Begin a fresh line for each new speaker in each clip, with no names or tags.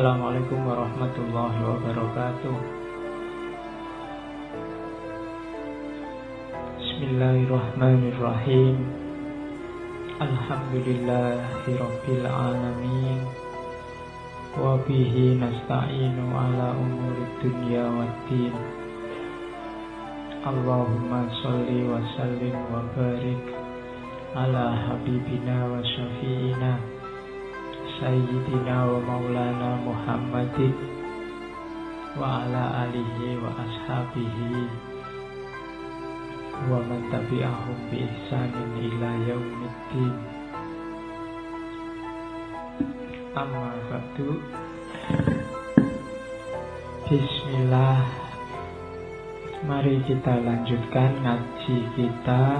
Assalamualaikum warahmatullahi wabarakatuh. Bismillahirrahmanirrahim. Alhamdulillahirabbil alamin. Wa bihi nasta'inu ala umurid dunya waddin. Allahumma sholli wa sallim wa barik ala habibina wa syafi'ina Sayyidina wa maulana Muhammadin wa ala alihi wa ashabihi wa man tabi'ahum bi ihsanin ila yaumiddin. Amma ba'du. Bismillah. Mari kita lanjutkan ngaji kita.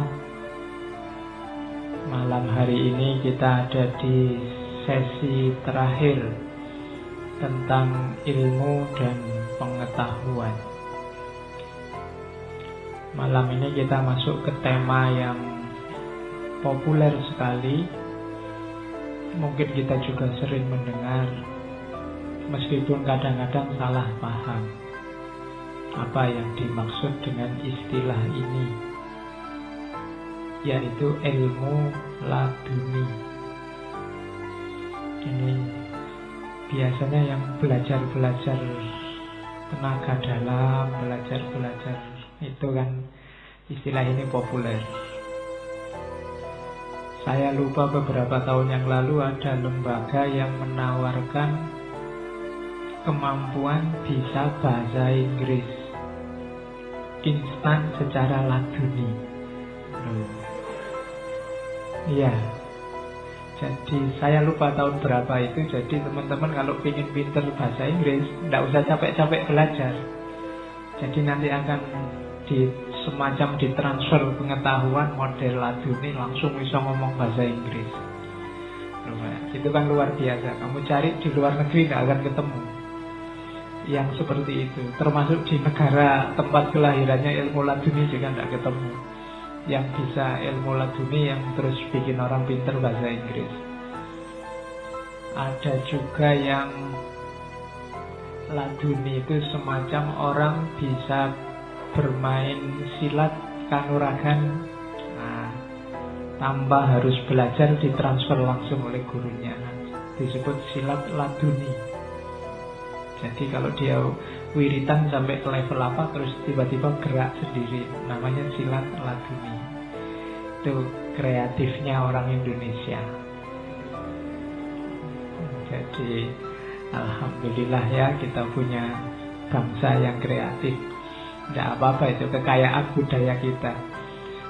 Malam hari ini kita ada di sesi terakhir tentang ilmu dan pengetahuan. Malam ini kita masuk ke tema yang populer sekali. Mungkin kita juga sering mendengar, meskipun kadang-kadang salah paham apa yang dimaksud dengan istilah ini, yaitu ilmu laduni. Ini biasanya yang belajar-belajar tenaga dalam, belajar-belajar itu kan istilah ini populer. Saya lupa beberapa tahun yang lalu ada lembaga yang menawarkan kemampuan bisa bahasa Inggris instan secara laduni. Iya. Jadi saya lupa tahun berapa itu. Jadi teman-teman kalau ingin pinter bahasa Inggris, tidak usah capek-capek belajar. Jadi nanti akan semacam ditransfer pengetahuan model laduni, langsung bisa ngomong bahasa Inggris. Itu kan luar biasa. Kamu cari di luar negeri tidak akan ketemu yang seperti itu. Termasuk di negara tempat kelahirannya ilmu laduni juga tidak ketemu yang bisa ilmu laduni yang terus bikin orang pinter bahasa Inggris. Ada juga yang laduni itu semacam orang bisa bermain silat kanuragan, tanpa harus belajar, ditransfer langsung oleh gurunya. Disebut silat laduni. Jadi kalau dia wiritan sampai ke level apa, terus tiba-tiba gerak sendiri, namanya silat laduni. Itu kreatifnya orang Indonesia. Jadi alhamdulillah ya, kita punya bangsa yang kreatif. Tidak apa-apa, itu kekayaan budaya kita.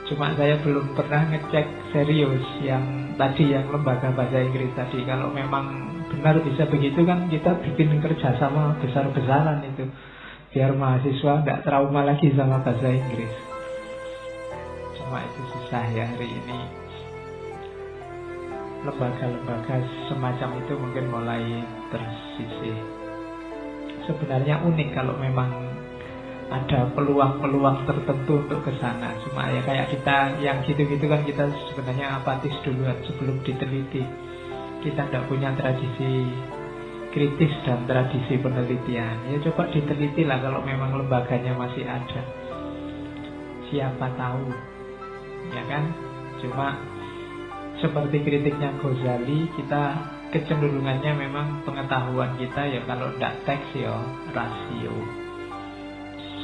Cuma saya belum pernah ngecek serius yang tadi, yang lembaga bahasa Inggris tadi. Kalau memang benar bisa begitu kan kita bikin kerjasama besar-besaran itu, biar mahasiswa tidak trauma lagi sama bahasa Inggris. Cuma itu susah ya hari ini. Lembaga-lembaga semacam itu mungkin mulai tersisih. Sebenarnya unik kalau memang ada peluang-peluang tertentu untuk ke sana. Cuma ya kayak kita yang gitu-gitu kan kita sebenarnya apatis duluan sebelum diteliti. Kita tidak punya tradisi kritis dan tradisi penelitian. Ya coba diteliti lah kalau memang lembaganya masih ada. Siapa tahu, ya kan? Cuma seperti kritiknya Ghazali, kita kecenderungannya memang pengetahuan kita ya kalau tidak teks ya rasio.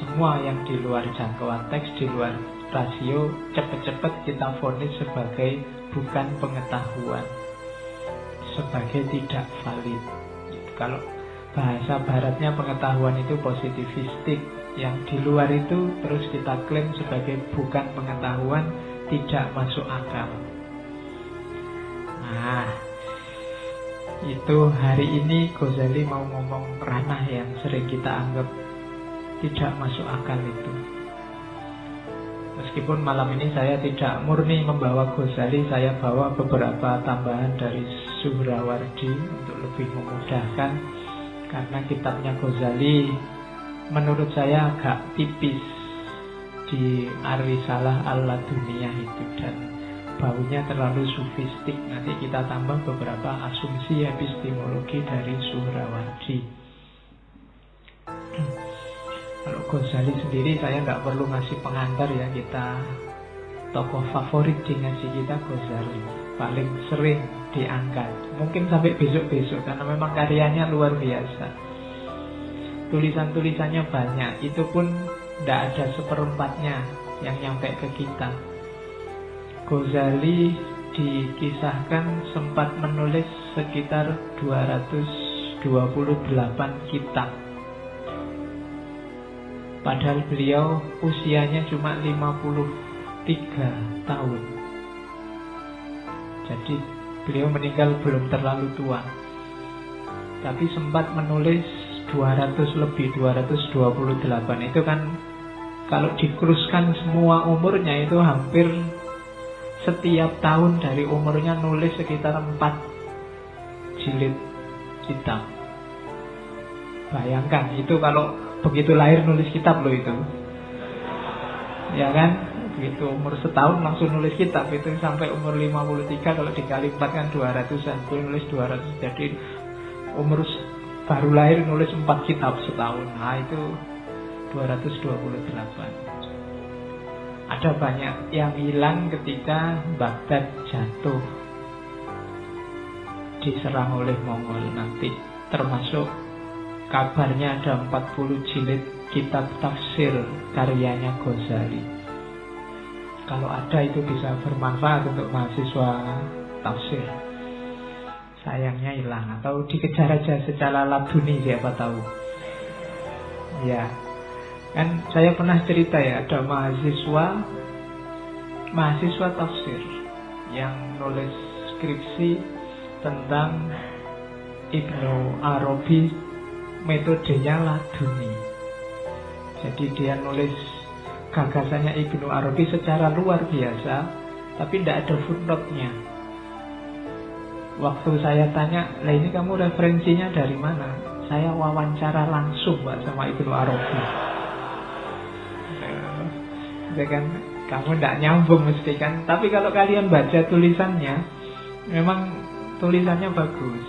Semua yang di luar jangkauan teks, di luar rasio, cepat-cepat kita vonis sebagai bukan pengetahuan, sebagai tidak valid. Kalau bahasa baratnya pengetahuan itu positivistik, yang di luar itu terus kita klaim sebagai bukan pengetahuan, tidak masuk akal. Nah, itu hari ini Ghazali mau ngomong ranah yang sering kita anggap tidak masuk akal itu. Meskipun malam ini saya tidak murni membawa Ghazali, saya bawa beberapa tambahan dari Suhrawardi untuk lebih memudahkan. Karena kitabnya Ghazali menurut saya agak tipis di Ar-Risalah Al-Laduniyah itu, dan baunya terlalu sufistik. Nanti kita tambah beberapa asumsi epistemologi dari Suhrawardi. Kalau Ghazali sendiri saya nggak perlu ngasih pengantar ya, kita tokoh favorit di ngaji kita Ghazali, paling sering diangkat, mungkin sampai besok-besok karena memang karyanya luar biasa. Tulisan-tulisannya banyak, itu pun tidak ada seperempatnya yang nyampe ke kita. Ghazali dikisahkan sempat menulis sekitar 228 kitab. Padahal beliau usianya cuma 53 tahun. Jadi beliau meninggal belum terlalu tua. Tapi sempat menulis 200 lebih, 228. Itu kan kalau dikruskan semua umurnya itu hampir setiap tahun dari umurnya nulis sekitar 4 jilid kitab. Bayangkan itu kalau begitu lahir nulis kitab loh itu. Ya kan? Begitu umur setahun langsung nulis kitab. Itu sampai umur 53 kalau dikali 4 kan 200-an. Beliau nulis 200. Jadi umur baru lahir nulis 4 kitab setahun. Nah itu 228. Ada banyak yang hilang ketika Baghdad jatuh, diserang oleh Mongol nanti. Termasuk kabarnya ada 40 jilid kitab tafsir karyanya Ghazali. Kalau ada itu bisa bermanfaat untuk mahasiswa tafsir. Sayangnya hilang, atau dikejar aja secara laduni, siapa tahu. Ya, kan saya pernah cerita ya, ada mahasiswa tafsir yang nulis skripsi tentang Ibnu Arabi, metodenya laduni. Jadi dia nulis gagasannya Ibnu Arabi secara luar biasa, tapi tidak ada footnote-nya. Waktu saya tanya, lah ini kamu referensinya dari mana? Saya wawancara langsung Pak sama Ibnu Arabi. Ya kan, kamu tidak nyambung mesti kan. Tapi kalau kalian baca tulisannya, memang tulisannya bagus.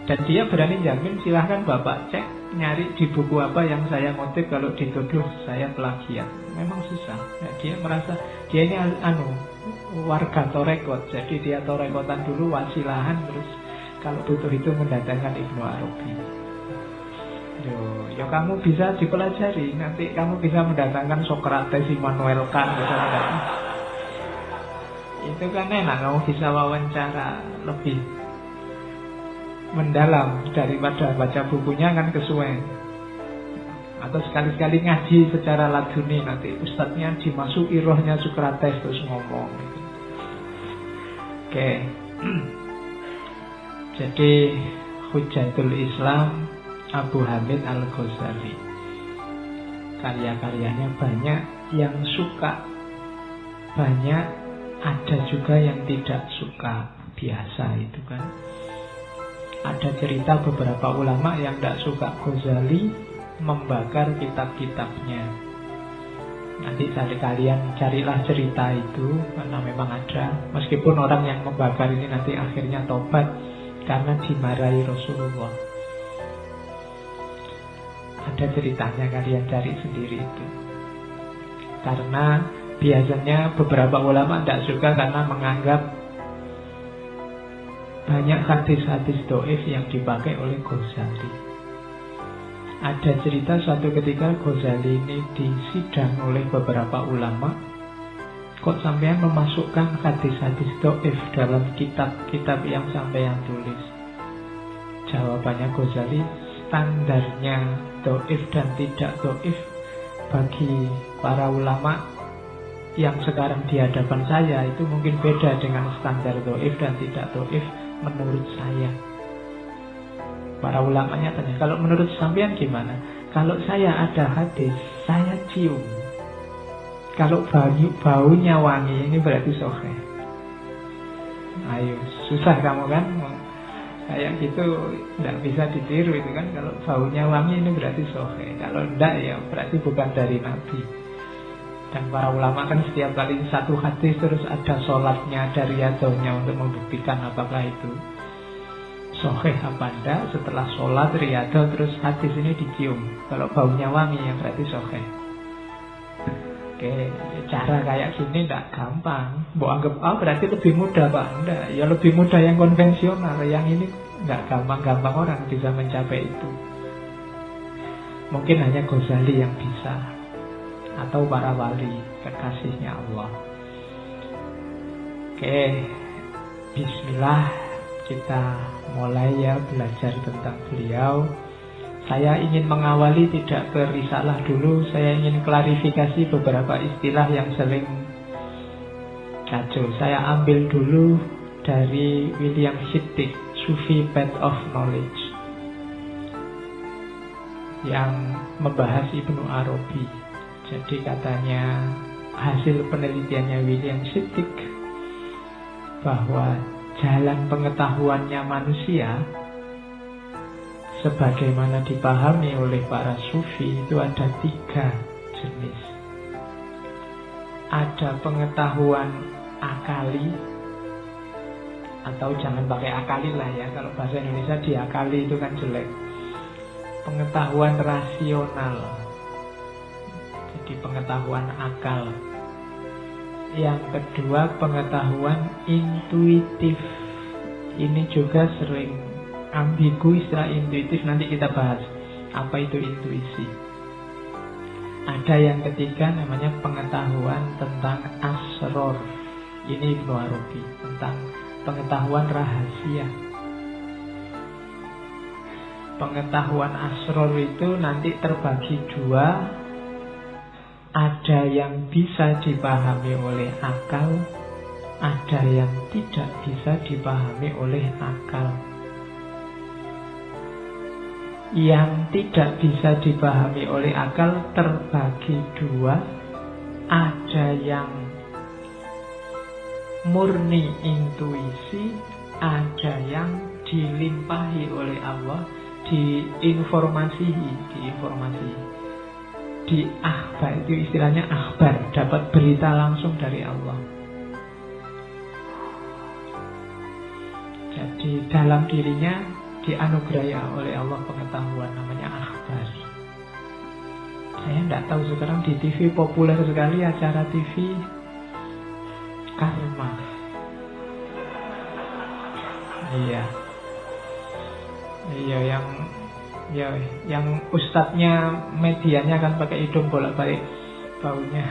Dan dia berani jamin, silahkan Bapak cek, nyari di buku apa yang saya ngutip kalau dituduh saya plagiat. Memang susah ya, dia merasa dia ini warga Torekot. Jadi dia Torekotan dulu, wasilahan, terus kalau butuh itu mendatangkan Ibnu Arabi. Yo, kamu bisa dipelajari, nanti kamu bisa mendatangkan Sokrates, Immanuel Kant gitu. Itu kan enak, kamu bisa wawancara lebih mendalam daripada baca bukunya kan kesuwen. Atau sekali-sekali ngaji secara laduni, nanti ustadznya dimasuki rohnya Sokrates terus ngomong. Oke. Jadi Hujatul Islam Abu Hamid Al-Ghazali, karya-karyanya banyak yang suka, banyak ada juga yang tidak suka. Biasa itu kan. Ada cerita beberapa ulama yang tidak suka Ghazali membakar kitab-kitabnya. Nanti kalian carilah cerita itu, karena memang ada. Meskipun orang yang membakar ini nanti akhirnya tobat karena dimarahi Rasulullah. Ada ceritanya, kalian cari sendiri itu. Karena biasanya beberapa ulama tidak suka karena menganggap banyak hadis-hadis doif yang dipakai oleh Ghazali. Ada cerita suatu ketika Ghazali ini disidang oleh beberapa ulama. Kok sampean memasukkan hadis-hadis doif dalam kitab-kitab yang sampean tulis? Jawabannya Ghazali, standarnya doif dan tidak doif bagi para ulama yang sekarang di hadapan saya itu mungkin beda dengan standar doif dan tidak doif menurut saya. Para ulamanya tanya, kalau menurut sampean gimana? Kalau saya ada hadis, saya cium, kalau baunya wangi, ini berarti sahih. Ayo, susah kamu kan? Kayak gitu tidak bisa ditiru itu kan. Kalau baunya wangi ini berarti sahih. Kalau tidak ya berarti bukan dari Nabi. Dan para ulama kan setiap kali satu hadis terus ada sholatnya, ada riyadohnya untuk membuktikan apakah itu sahih apa enggak. Setelah sholat, riyadoh, terus hadis ini dicium. Kalau baunya wangi ya berarti sahih. Oke, cara kayak gini enggak gampang. Mbok anggap berarti lebih mudah Pak. Enggak, ya lebih mudah yang konvensional. Yang ini enggak gampang-gampang orang bisa mencapai itu. Mungkin hanya Ghazali yang bisa, atau para wali kekasihnya Allah. Oke, bismillah, kita mulai ya belajar tentang beliau. Saya ingin mengawali tidak ke risalah dulu. Saya ingin klarifikasi beberapa istilah yang sering kacau. Saya ambil dulu dari William Siddiq, Sufi Path of Knowledge, yang membahas Ibnu Arabi. Jadi katanya hasil penelitiannya William Siddiq bahwa jalan pengetahuannya manusia sebagaimana dipahami oleh para sufi itu ada 3 jenis. Ada pengetahuan akali, atau jangan pakai akali lah ya, kalau bahasa Indonesia diakali itu kan jelek. Pengetahuan rasional, jadi pengetahuan akal. Yang kedua pengetahuan intuitif. Ini juga sering ambigu istilah intuitif, nanti kita bahas apa itu intuisi. Ada yang ketiga namanya pengetahuan tentang asror. Ini Ibnu Arabi, tentang pengetahuan rahasia. Pengetahuan asror itu nanti terbagi 2. Ada yang bisa dipahami oleh akal, ada yang tidak bisa dipahami oleh akal. Yang tidak bisa dipahami oleh akal terbagi 2. Ada yang murni intuisi, ada yang dilimpahi oleh Allah, diinformasi. Di akhbar, itu istilahnya akhbar, dapat berita langsung dari Allah. Jadi dalam dirinya dianugerahi oleh Allah pengetahuan, namanya akhbar. Saya tidak tahu sekarang di TV populer sekali acara TV karma. Iya, yang ustadznya medianya kan pakai hidung bolak-balik baunya.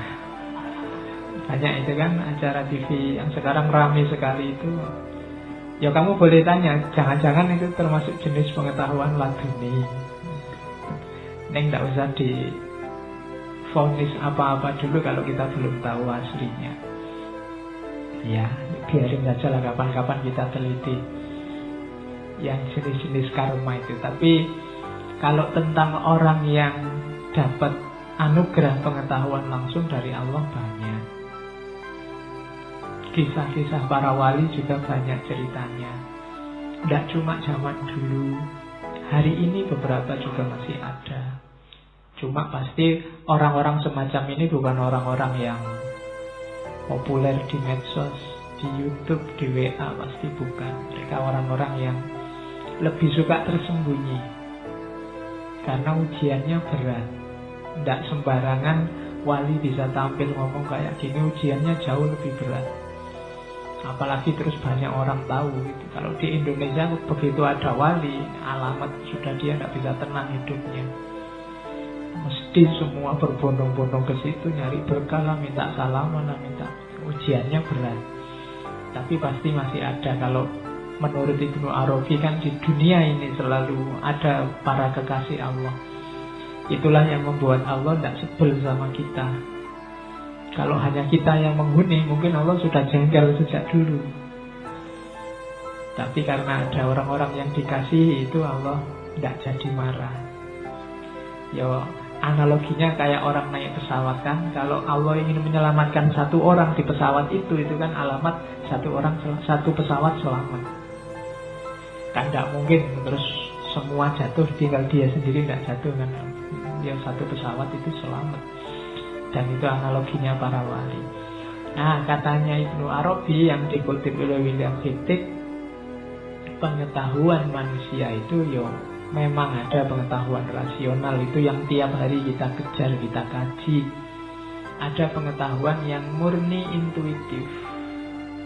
Banyak itu kan acara TV yang sekarang ramai sekali itu. Ya kamu boleh tanya, jangan-jangan itu termasuk jenis pengetahuan laduni. Neng tidak usah divonis apa-apa dulu kalau kita belum tahu aslinya. Ya, biarin saja lah kapan-kapan kita teliti yang jenis-jenis karma itu. Tapi kalau tentang orang yang dapat anugerah pengetahuan langsung dari Allah banyak. Kisah-kisah para wali juga banyak ceritanya. Tidak cuma zaman dulu, hari ini beberapa juga masih ada. Cuma pasti orang-orang semacam ini bukan orang-orang yang populer di medsos, di YouTube, di WA, pasti bukan. Mereka orang-orang yang lebih suka tersembunyi, karena ujiannya berat. Tidak sembarangan wali bisa tampil ngomong kayak gini, ujiannya jauh lebih berat. Apalagi terus banyak orang tahu gitu. Kalau di Indonesia begitu ada wali, alamat sudah dia tidak bisa tenang hidupnya. Mesti semua berbondong-bondong ke situ nyari berkah lah, minta salaman lah, minta. Ujiannya berat. Tapi pasti masih ada. Kalau menurut Ibnu Arabi kan di dunia ini selalu ada para kekasih Allah. Itulah yang membuat Allah tidak sebel sama kita. Kalau hanya kita yang menghuni, mungkin Allah sudah jengkel sejak dulu. Tapi karena ada orang-orang yang dikasihi, itu Allah tidak jadi marah. Ya, analoginya kayak orang naik pesawat kan. Kalau Allah ingin menyelamatkan satu orang di pesawat itu kan alamat satu pesawat selamat. Kan tidak mungkin terus semua jatuh tinggal dia sendiri tidak jatuh kan. Ya satu pesawat itu selamat. Dan itu analoginya para wali. Nah, katanya Ibnu Arabi yang dikutip oleh William Fittig, pengetahuan manusia itu memang ada pengetahuan rasional, itu yang tiap hari kita kejar, kita kaji. Ada pengetahuan yang murni intuitif.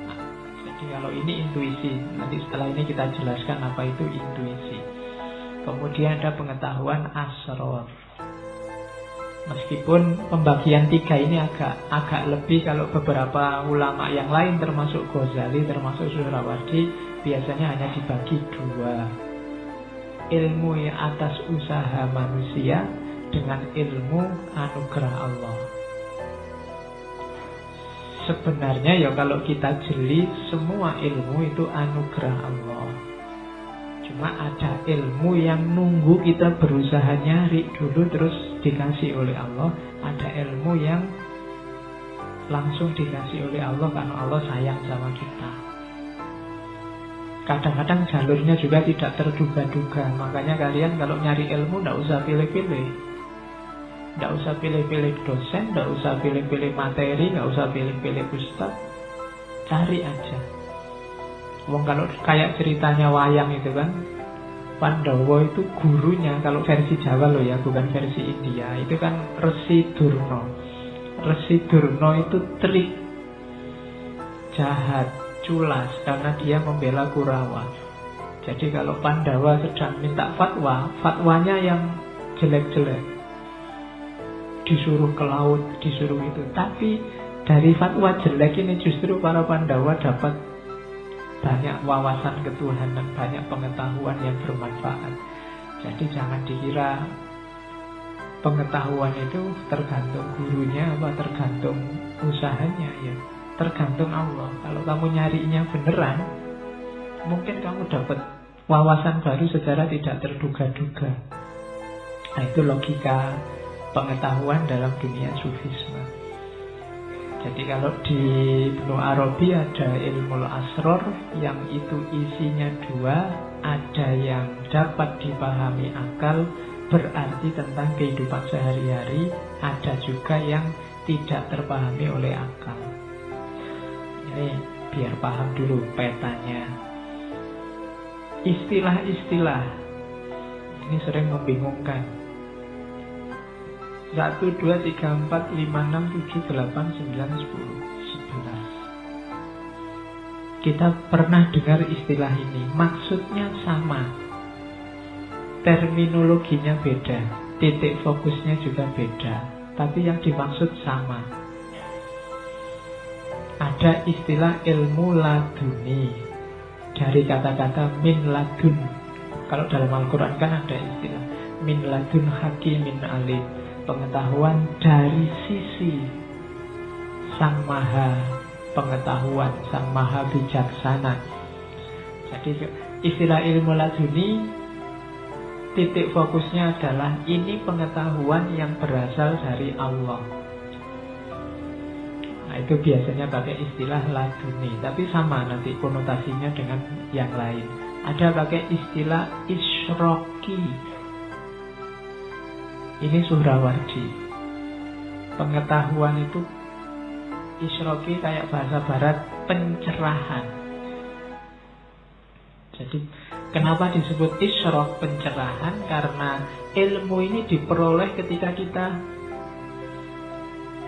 Nah, jadi kalau ini intuisi, nanti setelah ini kita jelaskan apa itu intuisi. Kemudian ada pengetahuan asrar. Meskipun pembagian 3 ini agak lebih, kalau beberapa ulama yang lain termasuk Ghazali, termasuk Suhrawardi, biasanya hanya dibagi 2. Ilmu atas usaha manusia dengan ilmu anugerah Allah. Sebenarnya kalau kita jeli, semua ilmu itu anugerah Allah. Cuma ada ilmu yang nunggu kita berusaha nyari dulu terus dikasih oleh Allah. Ada ilmu yang langsung dikasih oleh Allah karena Allah sayang sama kita. Kadang-kadang jalurnya juga tidak terduga-duga. Makanya kalian kalau nyari ilmu tidak usah pilih-pilih. Tidak usah pilih-pilih dosen, tidak usah pilih-pilih materi, tidak usah pilih-pilih ustaz. Cari aja. Kalau kayak ceritanya wayang itu kan, Pandawa itu gurunya, kalau versi Jawa loh ya, bukan versi India, itu kan Resi Durna. Resi Durna itu trik, jahat, culas, karena dia membela Kurawa. Jadi kalau Pandawa sedang minta fatwa, fatwanya yang jelek-jelek, disuruh ke laut, disuruh itu. Tapi dari fatwa jelek ini justru para Pandawa dapat banyak wawasan ketuhanan, banyak pengetahuan yang bermanfaat. Jadi jangan dikira pengetahuan itu tergantung gurunya apa tergantung usahanya, ya tergantung Allah. Kalau kamu nyarinya beneran, mungkin kamu dapat wawasan baru secara tidak terduga-duga. Nah, itu logika pengetahuan dalam dunia sufisme. Jadi kalau di Ibnu Arabi ada ilmu asrar yang itu isinya 2, ada yang dapat dipahami akal, berarti tentang kehidupan sehari-hari, ada juga yang tidak terpahami oleh akal. Ini biar paham dulu petanya. Istilah-istilah ini sering membingungkan. 1, 2, 3, 4, 5, 6, 7, 8, 9, 10 11. Kita pernah dengar istilah ini. Maksudnya sama, terminologinya beda, titik fokusnya juga beda, tapi yang dimaksud sama. Ada istilah ilmu laduni, dari kata-kata min ladun. Kalau dalam Al-Quran kan ada istilah min ladun hakimin alim, pengetahuan dari sisi Sang Maha Pengetahuan, Sang Maha Bijaksana. Jadi istilah ilmu laduni, titik fokusnya adalah ini pengetahuan yang berasal dari Allah. Nah, itu biasanya pakai istilah laduni, tapi sama nanti konotasinya dengan yang lain. Ada pakai istilah isyraqi. Ini Suhrawardi. Pengetahuan itu isyraqi kayak bahasa barat pencerahan. Jadi kenapa disebut isyraq, pencerahan? Karena ilmu ini diperoleh ketika kita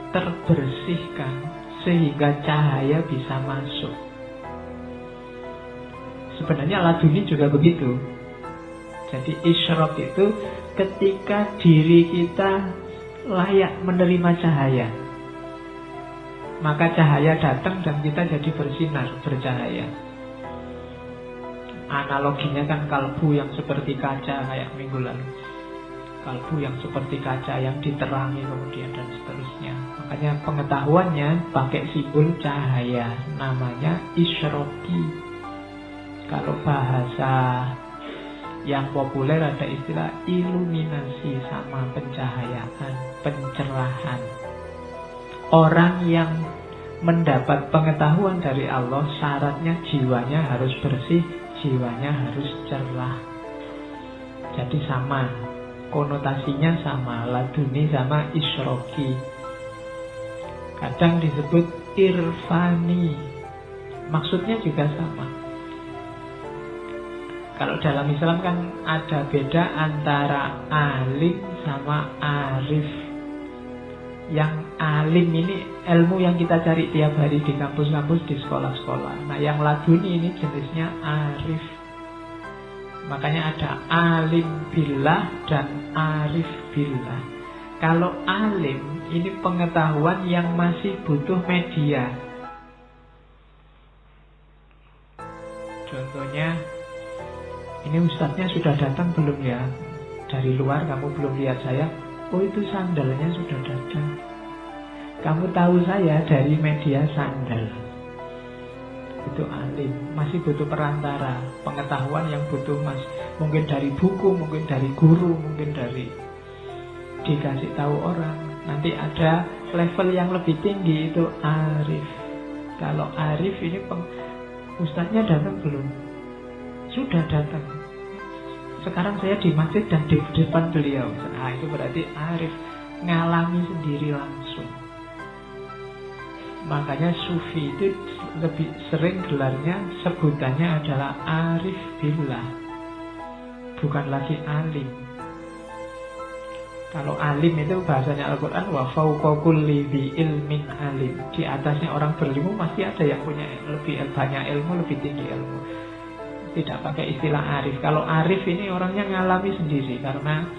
terbersihkan sehingga cahaya bisa masuk. Sebenarnya laduni juga begitu. Jadi isyraq itu ketika diri kita layak menerima cahaya, maka cahaya datang dan kita jadi bersinar, bercahaya. Analoginya kan kalbu yang seperti kaca kayak minggu lalu. Kalbu yang seperti kaca yang diterangi kemudian dan seterusnya. Makanya pengetahuannya pakai simbol cahaya, namanya isyraqi. Kalau bahasa yang populer ada istilah iluminasi, sama pencahayaan, pencerahan. Orang yang mendapat pengetahuan dari Allah, syaratnya jiwanya harus bersih, jiwanya harus cerah. Jadi sama, konotasinya sama, laduni sama isyraqi. kadang disebut irfani. Maksudnya juga sama. Kalau dalam Islam kan ada beda antara alim sama arif. Yang alim ini ilmu yang kita cari tiap hari di kampus-kampus, di sekolah-sekolah. Nah, yang laduni ini jenisnya arif. Makanya ada alim billah dan arif billah. Kalau alim ini pengetahuan yang masih butuh media. Contohnya, ini ustadznya sudah datang belum ya? Dari luar kamu belum lihat saya. Oh, itu sandalnya sudah datang. Kamu tahu saya dari media sandal. Itu alim. Masih butuh perantara. Pengetahuan yang butuh mungkin dari buku, mungkin dari guru, mungkin dari dikasih tahu orang. Nanti ada level yang lebih tinggi, itu arif. Kalau arif ini ustadznya datang belum? Sudah datang. Sekarang saya di masjid dan di depan beliau. Nah, itu berarti arif, ngalami sendiri langsung. Makanya sufi itu lebih sering gelarnya, sebutannya adalah arif billah, bukan lagi alim. Kalau alim itu bahasanya Al-Quran, wa fawqa kulli bi ilmin alim. Di atasnya orang berilmu masih ada yang punya lebih banyak ilmu, lebih tinggi ilmu. Tidak pakai istilah arif. Kalau arif ini orangnya ngalami sendiri karena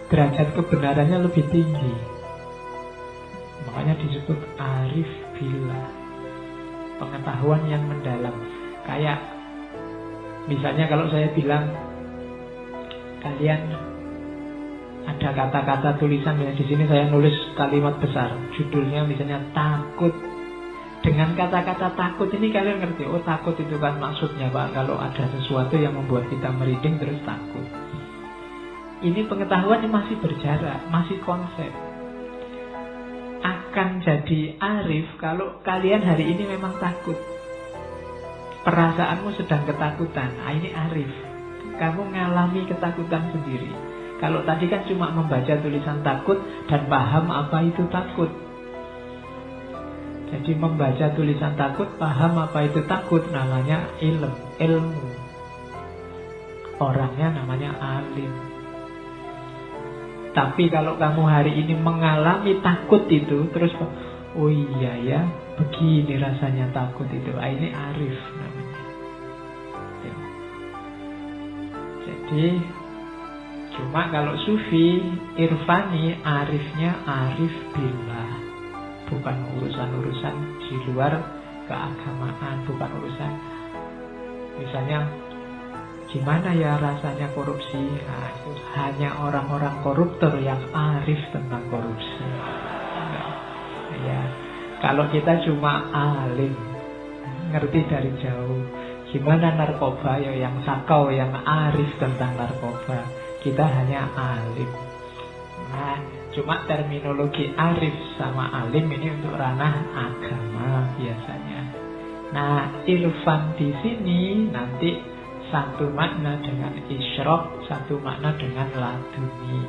derajat kebenarannya lebih tinggi. Makanya disebut arif billah, pengetahuan yang mendalam. Kayak misalnya kalau saya bilang, kalian ada kata-kata tulisan ya, di sini saya nulis kalimat besar, judulnya misalnya takut. Dengan kata-kata takut ini kalian ngerti, oh takut itu kan maksudnya Pak, kalau ada sesuatu yang membuat kita merinding terus takut. Ini pengetahuan yang masih berjarak, masih konsep. Akan jadi arif kalau kalian hari ini memang takut. Perasaanmu sedang ketakutan, ini arif. Kamu ngalami ketakutan sendiri. Kalau tadi kan cuma membaca tulisan takut dan paham apa itu takut. Jadi membaca tulisan takut, paham apa itu takut, namanya ilmu. Orangnya namanya alim. Tapi kalau kamu hari ini mengalami takut itu, terus oh iya ya, begini rasanya takut itu, ini arif namanya. Jadi cuma kalau sufi, irfani, arifnya arif billah. Bukan urusan-urusan di luar keagamaan, bukan urusan misalnya gimana ya rasanya korupsi. Nah, itu hanya orang-orang koruptor yang arif tentang korupsi. Ya, kalau kita cuma alim, ngerti dari jauh gimana narkoba, ya yang sakau, yang arif tentang narkoba. Kita hanya alim. Nah, cuma terminologi arif sama alim ini untuk ranah agama biasanya. Nah, irfan di sini nanti satu makna dengan isyraq, satu makna dengan laduni.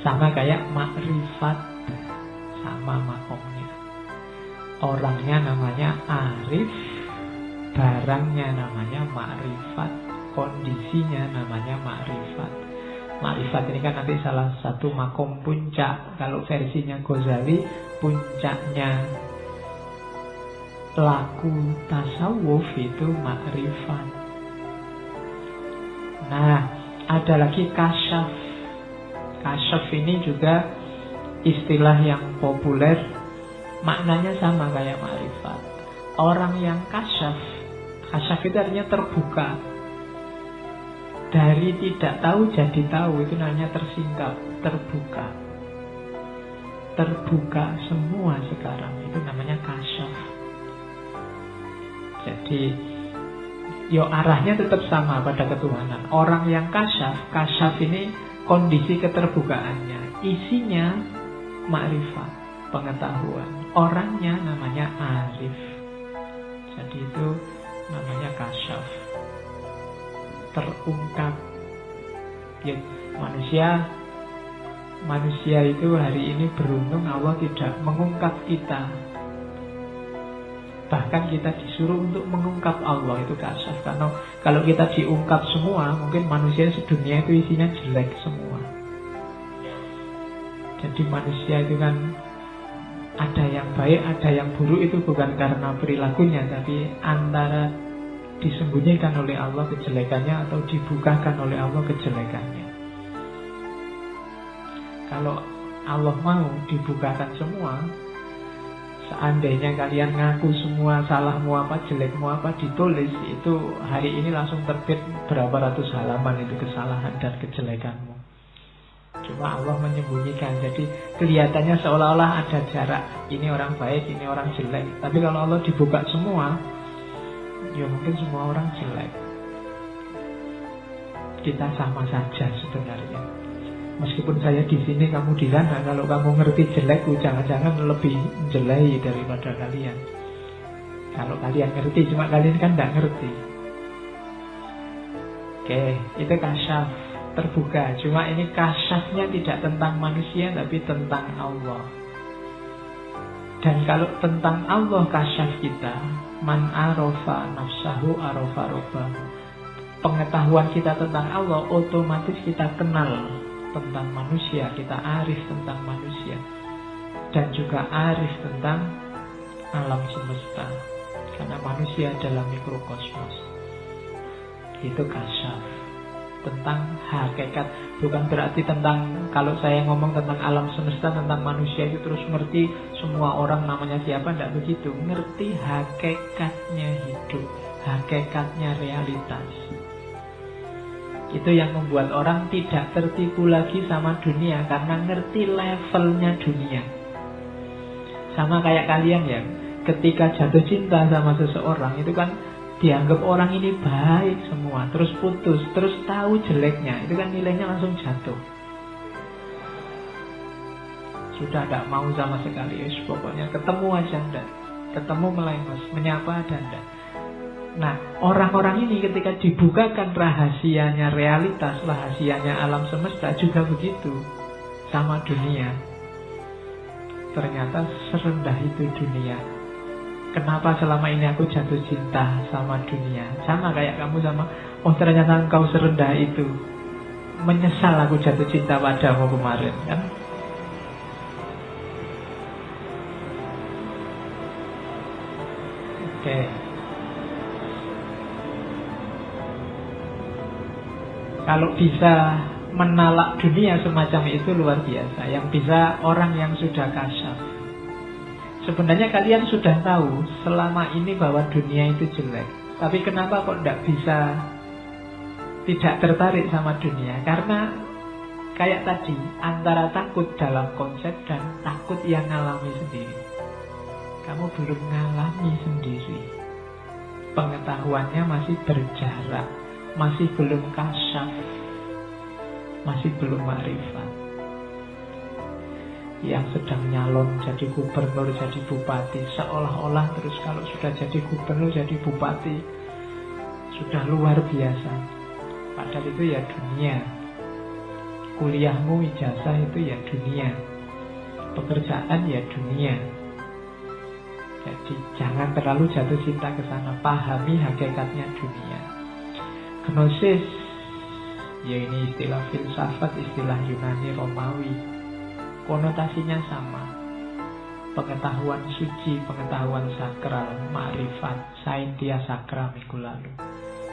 Sama kayak makrifat, sama makomnya. Orangnya namanya arif, barangnya namanya makrifat, kondisinya namanya makrifat. Makrifat ini kan nanti salah satu makom puncak. Kalau versinya Ghazali, puncaknya laku tasawuf itu makrifat. Nah, ada lagi kasyaf. Kasyaf ini juga istilah yang populer, maknanya sama kayak makrifat. Orang yang kasyaf itu artinya terbuka. Dari tidak tahu jadi tahu, itu namanya tersingkap, terbuka. Terbuka semua sekarang, itu namanya kasyaf. Jadi arahnya tetap sama pada ketuhanan. Orang yang kasyaf ini kondisi keterbukaannya, isinya makrifat, pengetahuan. Orangnya namanya arif. Jadi itu namanya kasyaf, terungkap. Ya, manusia Manusia itu hari ini beruntung Allah tidak mengungkap kita. Bahkan kita disuruh untuk mengungkap Allah, itu kasyaf. Karena kalau kita diungkap semua, mungkin manusia sedunia itu isinya jelek semua. Jadi manusia itu kan ada yang baik, ada yang buruk, itu bukan karena perilakunya, tapi antara disembunyikan oleh Allah kejelekannya atau dibukakan oleh Allah kejelekannya. Kalau Allah mau dibukakan semua, seandainya kalian ngaku semua salahmu apa, jelekmu apa, ditulis, itu hari ini langsung terbit berapa ratus halaman itu kesalahan dan kejelekanmu. Cuma Allah menyembunyikan, jadi kelihatannya seolah-olah ada jarak. Ini orang baik, ini orang jelek. Tapi kalau Allah dibuka semua, ya mungkin semua orang jelek. Kita sama saja sebenarnya. Meskipun saya di sini, kamu di sana, kalau kamu ngerti jelekku, jangan-jangan lebih jelek daripada kalian. Kalau kalian ngerti, cuma kalian kan tidak ngerti. Oke, itu kasyaf, terbuka. Cuma ini kasyafnya tidak tentang manusia, tapi tentang Allah. Dan kalau tentang Allah kasyaf kita, man arofa nafsahu arofa robbahu. Pengetahuan kita tentang Allah, otomatis kita kenal tentang manusia, kita arif tentang manusia, dan juga arif tentang alam semesta, karena manusia adalah mikrokosmos. Itu kasyaf, tentang hakikat. Bukan berarti tentang, kalau saya ngomong tentang alam semesta, tentang manusia itu terus ngerti semua orang namanya siapa, tidak begitu. Ngerti hakikatnya hidup, hakikatnya realitas. Itu yang membuat orang tidak tertipu lagi sama dunia, karena ngerti levelnya dunia. Sama kayak kalian ya, ketika jatuh cinta sama seseorang, itu kan dianggap orang ini baik semua, terus putus, terus tahu jeleknya, itu kan nilainya langsung jatuh. Sudah tidak mau sama sekali, pokoknya ketemu aja ndak, ketemu melengos, menyapa ada ndak. Nah, orang-orang ini ketika dibukakan rahasianya realitas, rahasianya alam semesta, juga begitu sama dunia. Ternyata serendah itu dunia. Kenapa selama ini aku jatuh cinta sama dunia? Sama kayak kamu sama, oh ternyata engkau serendah itu. Menyesal aku jatuh cinta padamu kemarin, kan? Oke. Kalau bisa menalak dunia semacam itu luar biasa. Yang bisa orang yang sudah kasyaf. Sebenarnya kalian sudah tahu selama ini bahwa dunia itu jelek. Tapi kenapa kok tidak bisa tidak tertarik sama dunia? Karena kayak tadi, antara takut dalam konsep dan takut yang ngalami sendiri. Kamu belum ngalami sendiri. Pengetahuannya masih berjarak, masih belum kasyaf, masih belum ma'rifat. Yang sedang nyalon jadi gubernur, jadi bupati, seolah-olah terus kalau sudah jadi gubernur, jadi bupati, sudah luar biasa. Padahal itu ya dunia. Kuliahmu, ijazah itu ya dunia. Pekerjaan ya dunia. Jadi jangan terlalu jatuh cinta ke sana. Pahami hakikatnya dunia. Gnosis, ya ini istilah filsafat, istilah Yunani Romawi. Konotasinya sama. Pengetahuan suci, pengetahuan sakral, ma'rifat, saintia sakra minggu lalu.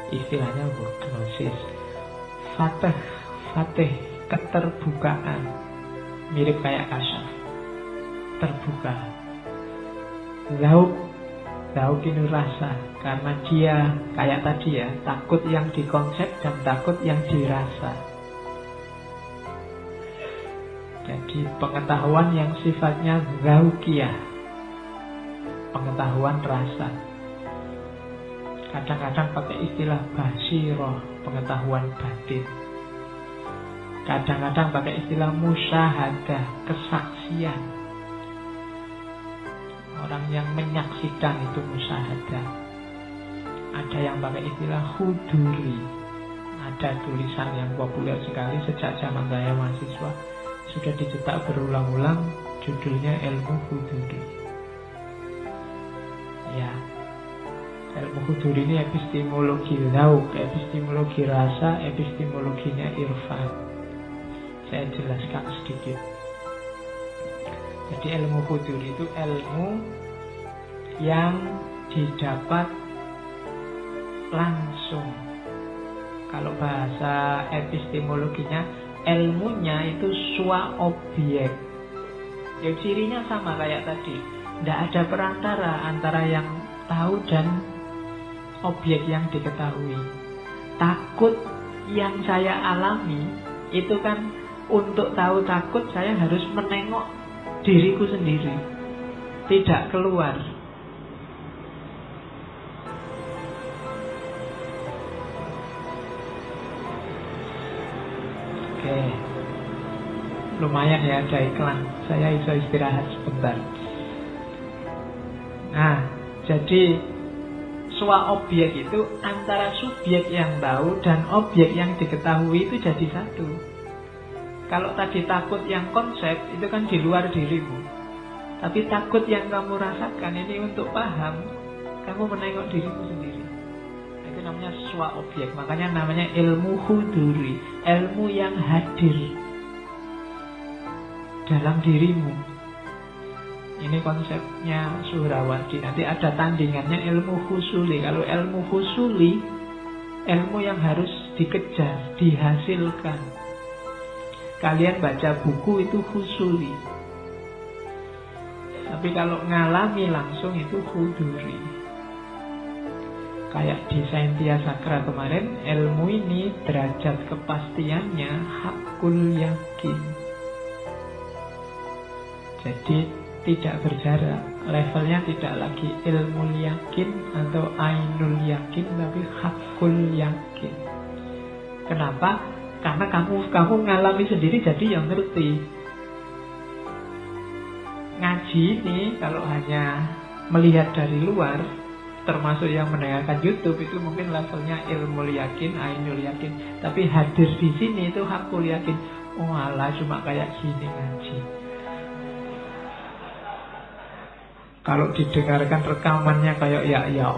Istilahnya gnosis. Fatih, keterbukaan. Mirip kayak kasyaf. Terbuka. Lauk ini rasa. Karena dia kayak tadi ya, takut yang dikonsep dan takut yang dirasa. Jadi pengetahuan yang sifatnya zaukiyah, pengetahuan rasa. Kadang-kadang pakai istilah basiroh, pengetahuan batin. Kadang-kadang pakai istilah musyahadah, kesaksian. Orang yang menyaksikan itu musyahadah. Ada yang pakai istilah huduri. Ada tulisan yang populer sekali sejak zaman saya mahasiswa. sudah dicetak berulang-ulang, judulnya ilmu huduri. Ya, ilmu huduri ini epistemologi zauk, epistemologi rasa, epistemologinya irfan. Saya jelaskan sedikit. Jadi ilmu huduri itu ilmu yang didapat langsung. Kalau bahasa epistemologinya, ilmunya itu sua objek. Ya cirinya sama kayak tadi. Tidak ada perantara antara yang tahu dan objek yang diketahui. Takut yang saya alami itu kan, untuk tahu takut saya harus menengok diriku sendiri, tidak keluar. Oke, lumayan ya ada iklan. Saya bisa istirahat sebentar. Nah, jadi sua objek itu antara subjek yang tahu dan objek yang diketahui itu jadi satu. Kalau tadi takut yang konsep itu kan di luar dirimu, tapi takut yang kamu rasakan ini untuk paham, kamu menengok dirimu sendiri. Itu namanya sua objek. Makanya namanya ilmu huduri, ilmu yang hadir dalam dirimu. Ini konsepnya Suhrawardi. Nanti ada tandingannya ilmu husuli. Kalau ilmu husuli, ilmu yang harus dikejar, dihasilkan. Kalian baca buku itu husuli. Tapi kalau ngalami langsung itu huduri. Kayak di Saintia Sakra kemarin, ilmu ini derajat kepastiannya hakul yakin. Jadi tidak berjarak, levelnya tidak lagi ilmu yakin atau ainul yakin, tapi hakul yakin. Kenapa? Karena kamu ngalami sendiri, jadi yang ngerti. Ngaji ini kalau hanya melihat dari luar, termasuk yang mendengarkan YouTube, itu mungkin levelnya ilmu yakin, ainul yakin. Tapi hadir di sini itu hakul yakin. Oh alah, cuma kayak gini ngaji. Kalau didengarkan rekamannya kayak kayak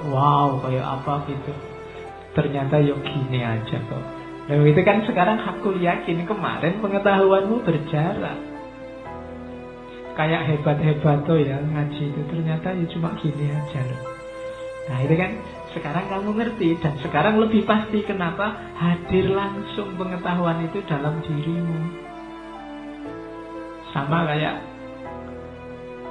wow, kayak apa gitu. Ternyata ya gini aja kok. Nah itu kan sekarang hakul yakin. Kemarin pengetahuanmu berjarak. Kayak hebat-hebat tuh ya ngaji itu. Ternyata ya cuma gini aja loh. Nah itu kan sekarang kamu ngerti. Dan sekarang lebih pasti kenapa hadir langsung pengetahuan itu dalam dirimu. Sama kayak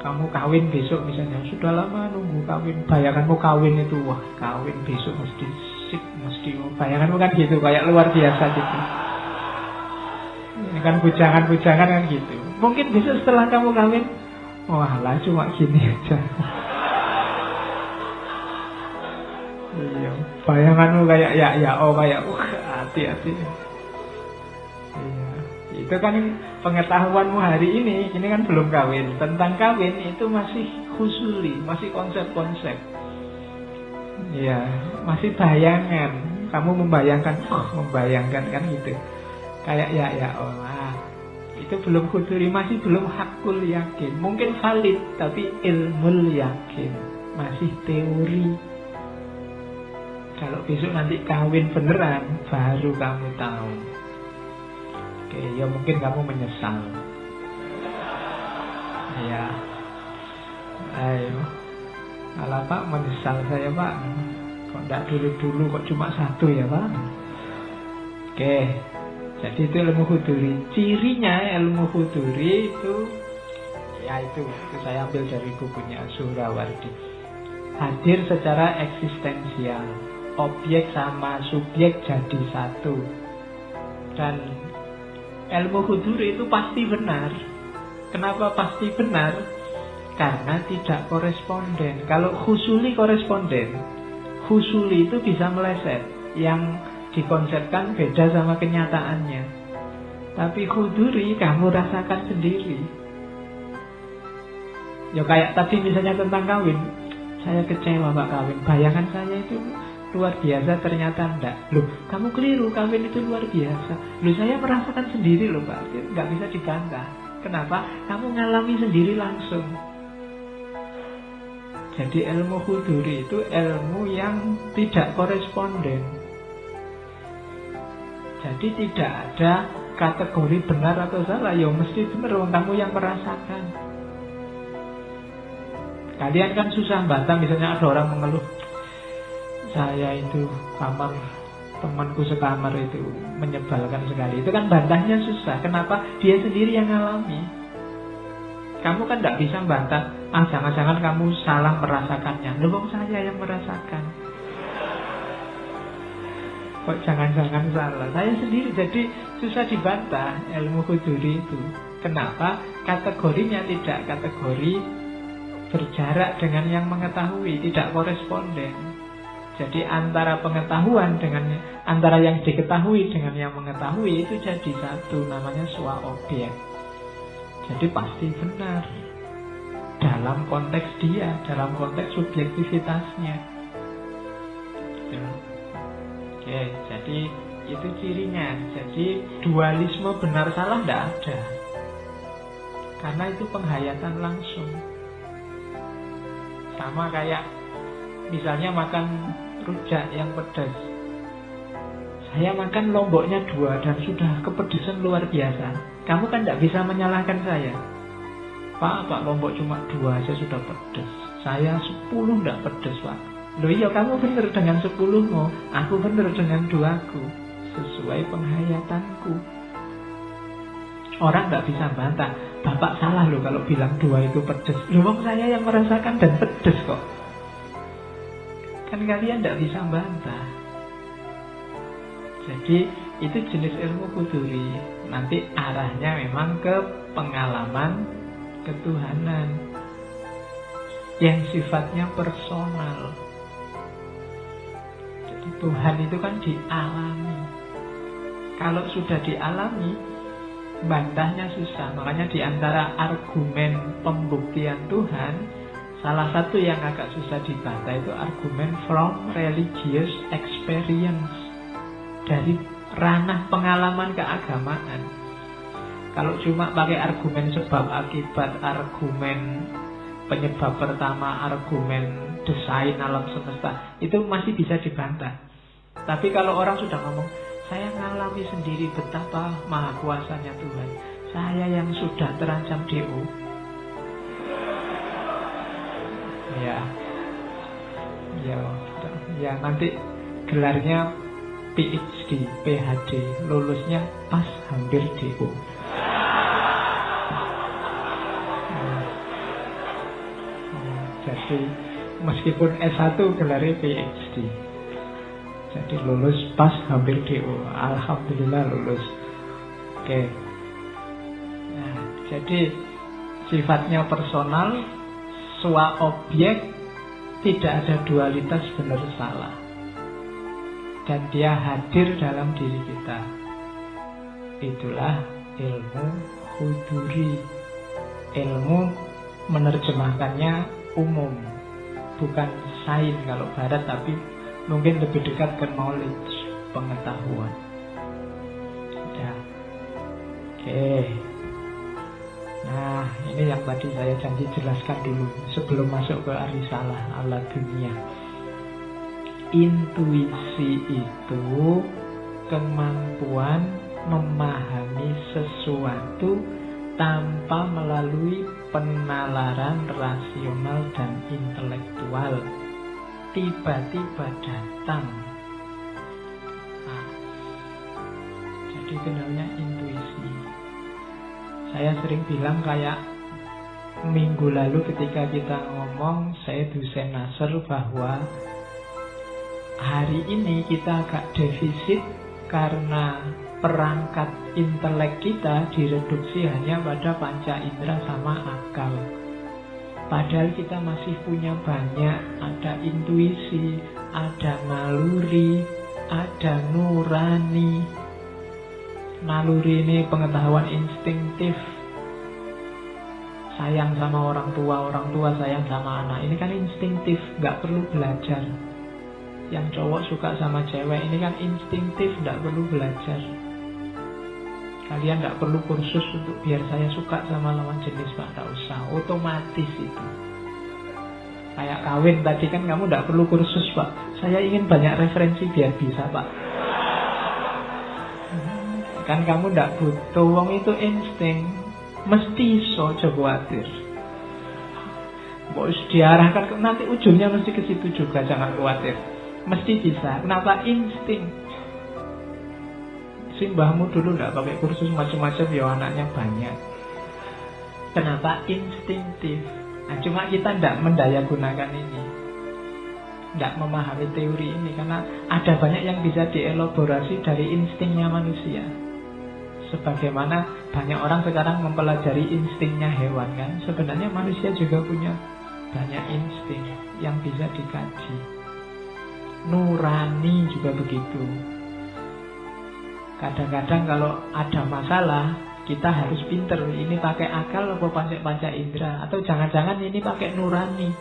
kamu kawin besok misalnya, sudah lama nunggu kawin, bayanganmu kawin itu, wah kawin besok mesti sip, mesti, bayanganmu kan gitu, kayak luar biasa gitu. Ini kan bujangan-bujangan kan gitu. Mungkin besok setelah kamu kawin, wah lah cuma gini aja. Iya, bayanganmu kayak kayak hati-hati. Iya. Itu kan pengetahuanmu hari ini kan belum kawin. Tentang kawin itu masih husuli, masih konsep-konsep. Ya, masih bayangan. Kamu membayangkan kan gitu. Kayak itu belum huduri, masih belum hakul yakin. Mungkin valid, tapi ilmu yakin masih teori. Kalau besok nanti kawin beneran, baru kamu tahu. Oke, ya mungkin kamu menyesal. Ya. Ayo. Alah Pak, menyesal saya Pak. Kok enggak dulu-dulu, kok cuma satu ya Pak? Oke. Jadi itu ilmu huduri. Cirinya ilmu huduri itu, ya itu saya ambil dari bukunya Suhrawardi. Hadir secara eksistensial. Objek sama subjek jadi satu. Dan ilmu huduri itu pasti benar. Kenapa pasti benar? Karena tidak koresponden. Kalau husuli koresponden. Husuli itu bisa meleset. Yang dikonsepkan beda sama kenyataannya. Tapi huduri kamu rasakan sendiri. Ya kayak tadi misalnya tentang kawin. Saya kecewa Pak kawin. Bayangan saya itu luar biasa ternyata enggak. Loh, kamu keliru, kawin itu luar biasa. Loh, saya merasakan sendiri loh Pak. Nggak bisa dibantah. Kenapa? Kamu ngalami sendiri langsung. Jadi ilmu huduri itu ilmu yang tidak koresponden. Jadi tidak ada kategori benar atau salah. Ya mesti benar, kamu yang merasakan. Kalian kan susah bantah. Misalnya ada orang mengeluh, saya itu kamar temanku sekamar itu menyebalkan sekali. Itu kan bantahnya susah. Kenapa? Dia sendiri yang ngalami. Kamu kan tidak bisa bantah, jangan-jangan kamu salah merasakannya. Loh, saya yang merasakan. Kok jangan-jangan salah? Saya sendiri, jadi susah dibantah ilmu huduri itu. Kenapa? Kategorinya tidak kategori berjarak dengan yang mengetahui, tidak koresponden. Jadi antara pengetahuan dengan antara yang diketahui dengan yang mengetahui itu jadi satu, namanya swa objek. Jadi pasti benar dalam konteks dia, dalam konteks subjektivitasnya. Ya. Oke, jadi itu cirinya. Jadi dualisme benar salah tidak ada, karena itu penghayatan langsung. Sama kayak misalnya makan rujak yang pedas. Saya makan lomboknya 2 dan sudah kepedesan luar biasa. Kamu kan tidak bisa menyalahkan saya. Pak, lombok cuma 2 aja sudah pedes. Saya 10 tidak pedes, Pak. Loh iya, kamu benar dengan 10-mu, aku benar dengan 2-ku. Sesuai penghayatanku. Orang tidak bisa bantah. Bapak salah loh kalau bilang 2 itu pedes. Loh, saya yang merasakan dan pedes kok. Kan kalian tidak bisa bantah. Jadi itu jenis ilmu huduri. Nanti arahnya memang ke pengalaman ketuhanan yang sifatnya personal. Jadi Tuhan itu kan dialami. Kalau sudah dialami, bantahnya susah. Makanya di antara argumen pembuktian Tuhan, salah satu yang agak susah dibantah itu argumen from religious experience, dari ranah pengalaman keagamaan. Kalau cuma pakai argumen sebab akibat, argumen penyebab pertama, argumen desain alam semesta, itu masih bisa dibantah. Tapi kalau orang sudah ngomong, saya ngalami sendiri betapa maha kuasanya Tuhan, saya yang sudah terancam DO, ya nanti gelarnya PhD, PhD, lulusnya pas hampir DO. Jadi meskipun S1 gelarnya PhD, jadi lulus pas hampir DO. Alhamdulillah lulus. Oke. Nah, jadi sifatnya personal, swa objek, tidak ada dualitas benar salah. Dan dia hadir dalam diri kita. Itulah ilmu huduri. Ilmu menerjemahkannya umum, bukan sains kalau barat, tapi mungkin lebih dekat ke knowledge, pengetahuan. Ya. Oke. Nah, ini yang tadi saya janji jelaskan dulu sebelum masuk ke Arisalah ala dunia. Intuisi itu kemampuan memahami sesuatu tanpa melalui penalaran rasional dan intelektual. Tiba-tiba datang. Nah, jadi itu namanya intuisi. Saya sering bilang kayak minggu lalu ketika kita ngomong, saya dosen Nasr, bahwa hari ini kita agak defisit karena perangkat intelek kita direduksi hanya pada panca indera sama akal. Padahal kita masih punya banyak, ada intuisi, ada naluri, ada nurani. Naluri ini pengetahuan instinktif. Sayang sama orang tua sayang sama anak. Ini kan instinktif, nggak perlu belajar. Yang cowok suka sama cewek ini kan instingtif, tidak perlu belajar. Kalian tidak perlu kursus untuk biar saya suka sama lawan jenis, Pak. Tidak usah, otomatis itu. Kayak kawin tadi kan kamu tidak perlu kursus, Pak. Saya ingin banyak referensi biar bisa, Pak. Kan kamu tidak butuh, wong itu insting. Mesti so, coba khawatir. Bos diarahkan ke, nanti ujungnya mesti ke situ juga, jangan khawatir. Mesti bisa. Kenapa? Insting. Simbahmu dulu tidak pakai kursus macam-macam, ya anaknya banyak. Kenapa? Instingtif. Nah, cuma kita tidak mendaya gunakan ini, tidak memahami teori ini, karena ada banyak yang bisa dielaborasi dari instingnya manusia. Sebagaimana banyak orang sekarang mempelajari instingnya hewan kan, sebenarnya manusia juga punya banyak insting yang bisa dikaji. Nurani juga begitu. Kadang-kadang kalau ada masalah, kita harus pinter. Ini pakai akal atau pakai panca indera, atau jangan-jangan ini pakai nurani.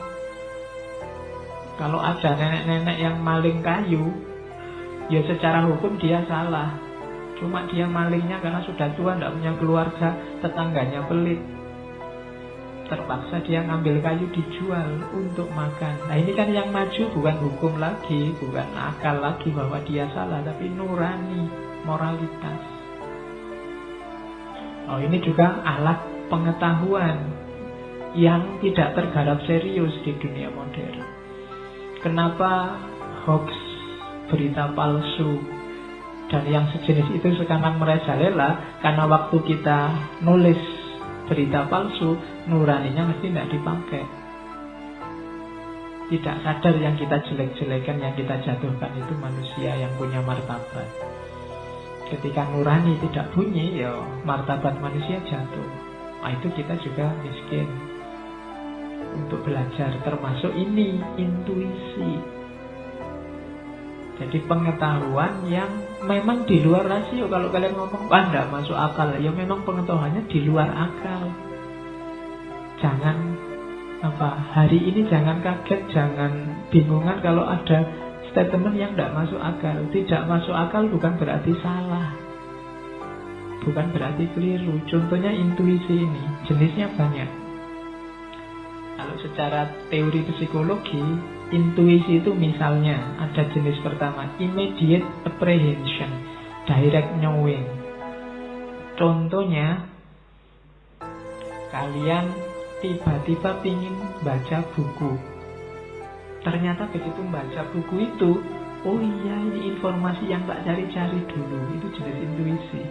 Kalau ada nenek-nenek yang maling kayu, ya secara hukum dia salah. Cuma dia malingnya karena sudah tua, tidak punya keluarga, tetangganya pelit, terpaksa dia ngambil kayu dijual untuk makan. Nah ini kan yang maju bukan hukum lagi, bukan akal lagi bahwa dia salah, tapi nurani, moralitas. Oh ini juga alat pengetahuan yang tidak tergarap serius di dunia modern. Kenapa hoax, berita palsu, dan yang sejenis itu sekarang merajalela? Karena waktu kita nulis berita palsu, nuraninya mesti tidak dipakai. Tidak sadar yang kita jelek-jelekan, yang kita jatuhkan itu manusia yang punya martabat. Ketika nurani tidak bunyi, ya martabat manusia jatuh. Nah, itu kita juga miskin untuk belajar, termasuk ini intuisi. Jadi pengetahuan yang memang di luar rasio. Kalau kalian ngomong, wah tidak masuk akal, ya memang pengetahuannya di luar akal. Jangan hari ini jangan kaget, jangan bingungan kalau ada statement yang tidak masuk akal. Tidak masuk akal bukan berarti salah, bukan berarti keliru. Contohnya intuisi ini, jenisnya banyak. Kalau secara teori psikologi, intuisi itu misalnya ada jenis pertama, immediate apprehension, direct knowing. Contohnya, kalian tiba-tiba ingin baca buku. Ternyata begitu membaca buku itu, oh iya ini informasi yang tak cari-cari dulu. Itu jenis intuisi.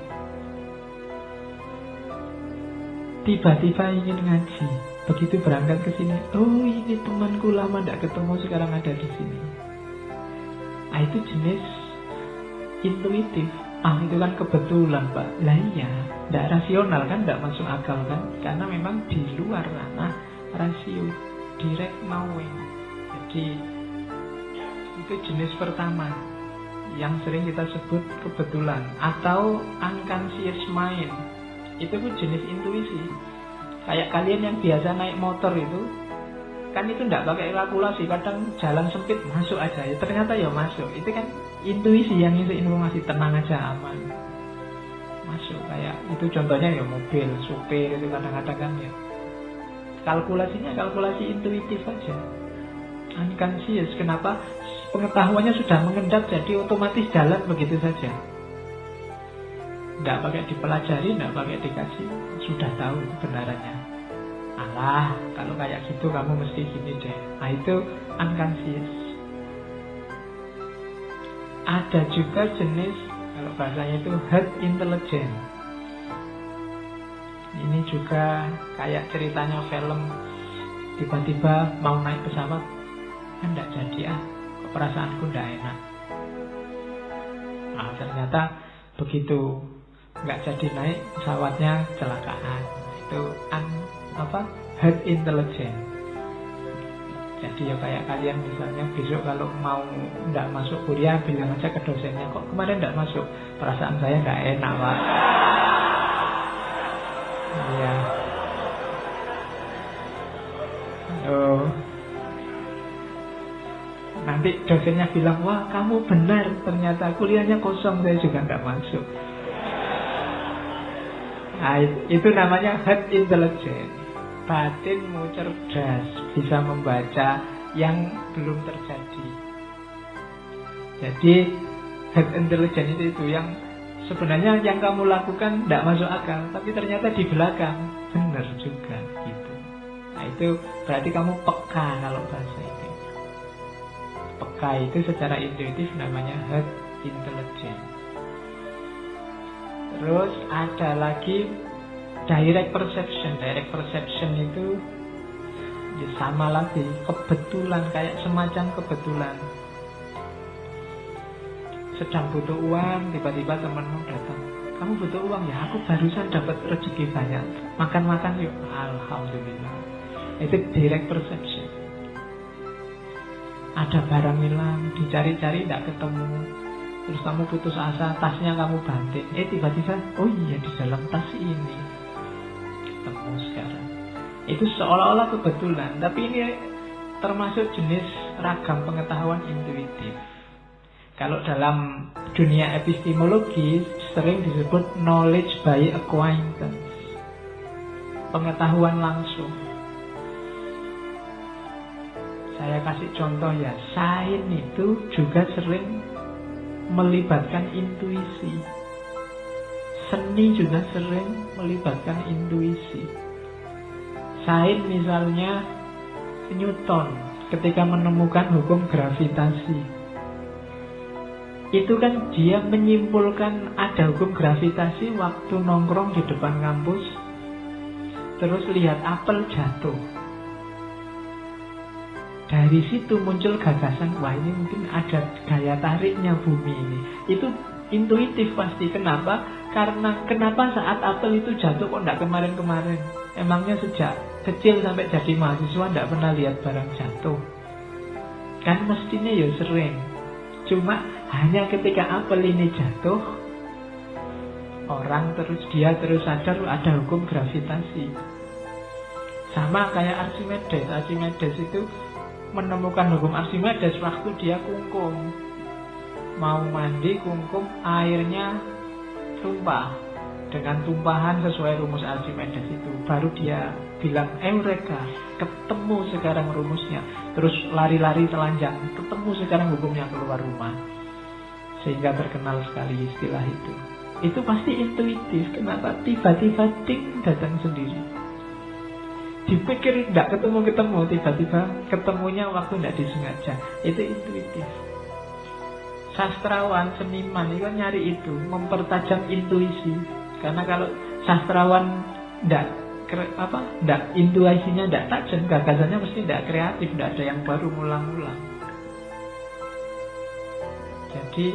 Tiba-tiba ingin ngaji, begitu berangkat ke sini, oh ini temanku lama tidak ketemu sekarang ada di sini. Nah, itu jenis intuitif. Itu kan kebetulan, Pak. Lah iya, tidak rasional kan, tidak masuk akal kan, karena memang di luar ranah rasio, direct knowing. Jadi itu jenis pertama yang sering kita sebut kebetulan, atau unconscious mind. Itu pun jenis intuisi. Kayak kalian yang biasa naik motor itu, kan itu tidak pakai kalkulasi. Kadang jalan sempit masuk aja, ya ternyata ya masuk. Itu kan intuisi yang ngisi informasi, tenang aja, aman, masuk. Kayak itu contohnya ya mobil, supir itu kadang-kadang kan ya kalkulasinya kalkulasi intuitif aja, unconscious. Kenapa? Pengetahuannya sudah mengendap, jadi otomatis jalan begitu saja. Tidak pakai dipelajari, tidak pakai dikasih, sudah tahu kebenarannya. Alah, kalau kayak gitu kamu mesti gini deh. Nah itu unconscious. Ada juga jenis, kalau bahasanya itu herd intelligence. Ini juga kayak ceritanya film, tiba-tiba mau naik pesawat, kan tidak jadi, perasaanku tidak enak. Nah ternyata begitu nggak jadi naik pesawatnya, kecelakaan. Itu herd intelligence. Jadi ya kayak kalian misalnya besok kalau mau nggak masuk kuliah, bilang aja ke dosennya, kok kemarin nggak masuk, perasaan saya nggak enak, Pak. Iya. Nanti dosennya bilang, wah kamu benar, ternyata kuliahnya kosong, saya juga nggak masuk. Nah, itu namanya herd intelligence. Batinmu cerdas, bisa membaca yang belum terjadi. Jadi herd intelligence itu yang sebenarnya yang kamu lakukan tidak masuk akal, tapi ternyata di belakang benar juga gitu. Nah itu berarti kamu peka kalau bahasa itu. Peka itu secara intuitif namanya herd intelligence. Terus ada lagi direct perception. Direct perception itu ya sama lagi, kebetulan, kayak semacam kebetulan. Sedang butuh uang, tiba-tiba temanmu datang, kamu butuh uang ya, aku barusan dapat rezeki banyak, makan-makan yuk. Alhamdulillah. Itu direct perception. Ada barang hilang, dicari-cari tidak ketemu, terus kamu putus asa, tasnya kamu banting, tiba-tiba oh iya di dalam tas ini ketemu sekarang. Itu seolah-olah kebetulan, tapi ini termasuk jenis ragam pengetahuan intuitif. Kalau dalam dunia epistemologi sering disebut knowledge by acquaintance, pengetahuan langsung. Saya kasih contoh ya, sains itu juga sering melibatkan intuisi. Seni juga sering melibatkan intuisi. Sains misalnya Newton ketika menemukan hukum gravitasi, itu kan dia menyimpulkan ada hukum gravitasi waktu nongkrong di depan kampus, terus lihat apel jatuh. Dari situ muncul gagasan, wah ini mungkin ada gaya tariknya bumi ini. Itu intuitif pasti. Kenapa? Karena kenapa saat apel itu jatuh kok tidak kemarin-kemarin? Emangnya sejak kecil sampai jadi mahasiswa tidak pernah lihat barang jatuh? Kan mestinya ya sering. Cuma hanya ketika apel ini jatuh, orang dia terus sadar ada hukum gravitasi. Sama kayak Archimedes. Archimedes itu menemukan hukum Archimedes waktu dia kungkum. Mau mandi kungkum, airnya tumpah. Dengan tumpahan sesuai rumus Archimedes itu, baru dia bilang eureka, ketemu sekarang rumusnya. Terus lari-lari telanjang, ketemu sekarang hukumnya, keluar rumah. Sehingga terkenal sekali istilah itu. Itu pasti intuitif. Kenapa? Tiba-tiba ting datang sendiri. Dipikir tidak ketemu-ketemu, tiba-tiba ketemunya waktu tidak disengaja. Itu intuitif. Sastrawan, seniman itu kan nyari itu, mempertajam intuisi. Karena kalau sastrawan tidak intuisinya tidak tajam, gagasannya mesti tidak kreatif, tidak ada yang baru, ngulang-ngulang. Jadi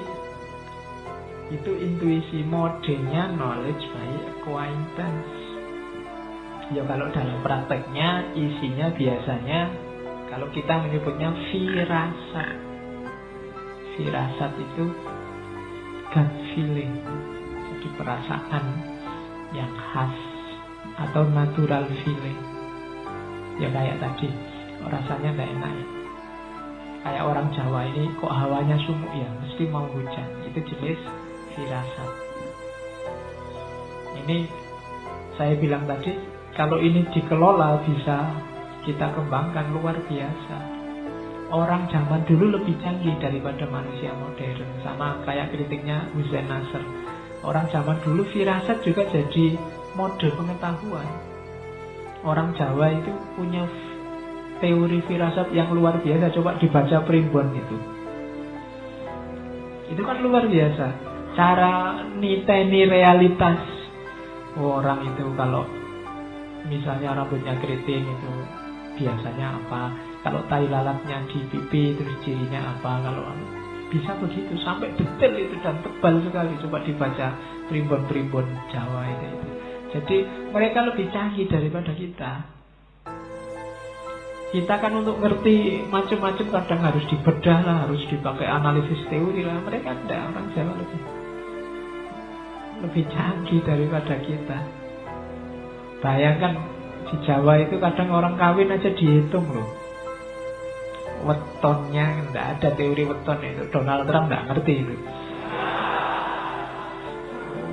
itu intuisi, modenya knowledge by acquaintance. Ya kalau dalam prakteknya isinya biasanya kalau kita menyebutnya firasat. Firasat itu gut feeling, jadi perasaan yang khas atau natural feeling. Ya kayak tadi, rasanya tidak enak ya. Kayak orang Jawa ini kok hawanya sumuk ya, mesti mau hujan. Itu jenis firasat. Ini saya bilang tadi, kalau ini dikelola bisa kita kembangkan luar biasa. Orang zaman dulu lebih canggih daripada manusia modern. Sama kayak kritiknya Hussein Nasr. Orang zaman dulu firasat juga jadi mode pengetahuan. Orang Jawa itu punya teori firasat yang luar biasa. Coba dibaca primbon itu. Itu kan luar biasa. Cara niteni realitas. Orang itu kalau misalnya rambutnya keriting itu biasanya apa, kalau tai lalatnya di pipi terus cirinya apa, kalau bisa begitu sampai detail itu dan tebal sekali. Coba dibaca primbon-primbon Jawa itu. Jadi mereka lebih canggih daripada kita. Kita kan untuk ngerti macam-macam kadang harus dibedah lah, harus dipakai analisis teori lah. Mereka tidak, orang Jawa lebih canggih daripada kita. Bayangkan di Jawa itu kadang orang kawin aja dihitung loh. wetonnya, tidak ada teori weton itu. Donald Trump tidak ngerti itu.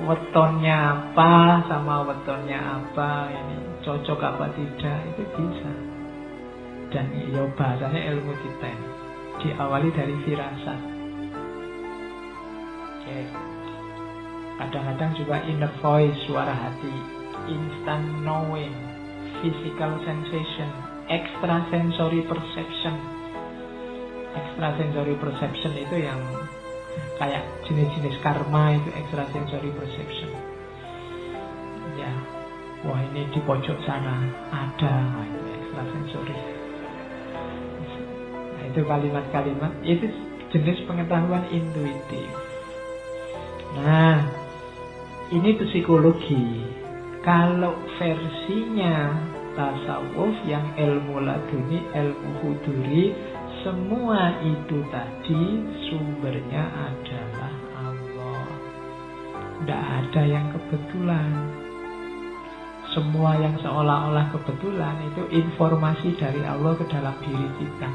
Wetonnya apa sama wetonnya apa, ini cocok apa tidak, itu bisa. Dan ya bahasanya ilmu kita ini diawali dari firasat. Oke. Kadang-kadang juga inner voice, suara hati, instant knowing, physical sensation, extrasensory perception. Extrasensory perception itu yang kayak jenis-jenis karma, itu extrasensory perception. Ya, wah ini di pojok sana ada, itu extrasensory. Nah, itu kalimat-kalimat, itu jenis pengetahuan intuitif. Nah, ini psikologi. Kalau versinya tasawuf yang ilmu laduni, ilmu huduri, semua itu tadi sumbernya adalah Allah. Tidak ada yang kebetulan. Semua yang seolah-olah kebetulan itu informasi dari Allah ke dalam diri kita.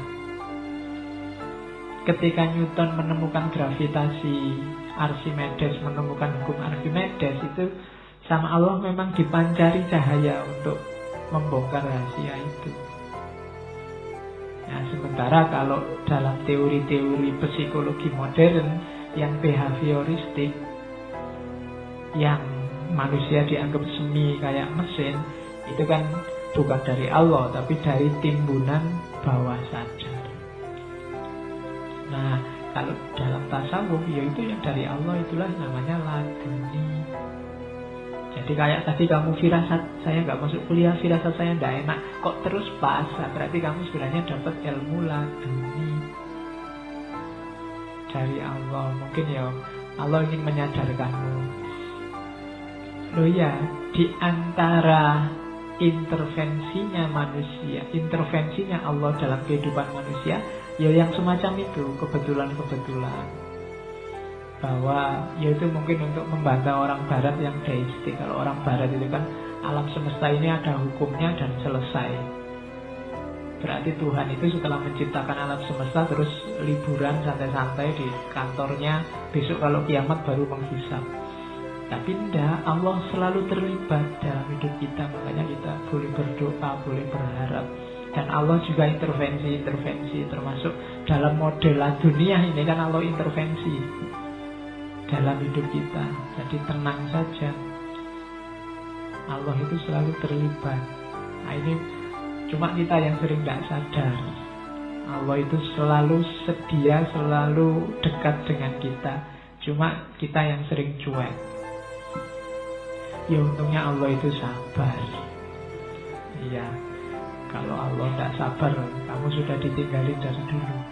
Ketika Newton menemukan gravitasi, Archimedes menemukan hukum Archimedes, itu sama Allah memang dipancari cahaya untuk membongkar rahasia itu. Nah, sementara kalau dalam teori-teori psikologi modern yang behavioristik, yang manusia dianggap semi kayak mesin, itu kan bukan dari Allah, tapi dari timbunan bawah sadar. Nah, kalau dalam tasawuf, yaitu yang dari Allah, itulah namanya laduni. Jadi kayak tadi kamu firasat, saya nggak masuk kuliah, firasat saya nggak enak, kok terus pasrah, berarti kamu sebenarnya dapat ilmu laduni dari Allah. Mungkin ya Allah ingin menyadarkanmu. Loh ya, di antara intervensinya manusia, intervensinya Allah dalam kehidupan manusia, ya yang semacam itu, kebetulan-kebetulan. Bahwa yaitu mungkin untuk membantah orang barat yang deistik. Kalau orang barat itu kan alam semesta ini ada hukumnya dan selesai. Berarti Tuhan itu setelah menciptakan alam semesta terus liburan santai-santai di kantornya, besok kalau kiamat baru menghisap. Tapi tidak, Allah selalu terlibat dalam hidup kita. Makanya kita boleh berdoa, boleh berharap. Dan Allah juga intervensi, termasuk dalam model dunia ini kan Allah intervensi dalam hidup kita. Jadi tenang saja, Allah itu selalu terlibat. Nah ini cuma kita yang sering tidak sadar. Allah itu selalu sedia, selalu dekat dengan kita. Cuma kita yang sering cuek. Ya untungnya Allah itu sabar. Iya, kalau Allah tidak sabar, kamu sudah ditinggalin dari dulu.